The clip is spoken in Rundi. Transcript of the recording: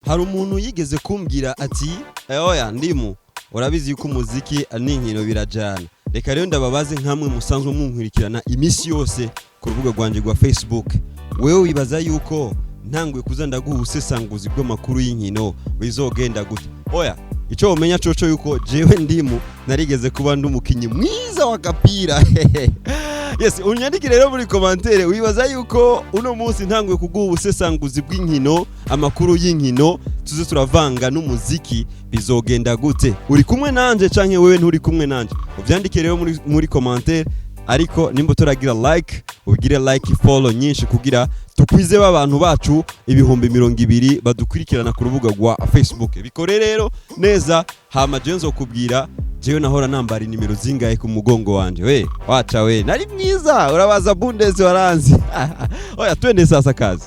hari umuntu yigeze kumbwira ati oya ndimu urabizi yuko umuziki n'inkino birajana. Reka rero ndababaze nkamwe musanzwe munkurikirana imisi yose ku rubuga rwanje rwa Facebook. Wewe wibaza yuko ntangwe kuza ndaguha ubusesanguzi bw'amakuru y'inkino bizogenda gute? Oya, ico umenya coco yuko jewe ndimu narigeze kuba ndumukinyi mwiza wa gapira. Yes, unyandikire rero muri commentaire wibaza yuko uno munsi ntangwe kuguha ubusesanguzi bw'inkino, amakuru y'inkino tuze turavanga n'umuziki bizogenda gute? Uri kumwe nanje canke wewe nturi kumwe nanje? Uvyandike rero muri commentaire, ariko nimba turagira like ugire like follow nyinshi kugira tukwize abantu bacu 200,000 badukurikirana ku rubuga rwa Facebook. Bikore rero neza hama jenzo kubwira jewe nahora nambari nimero zingaye ku mugongo wanje. We wacha we nari mwiza urabaza Bundes waranzi. Oya twende sasa kazi.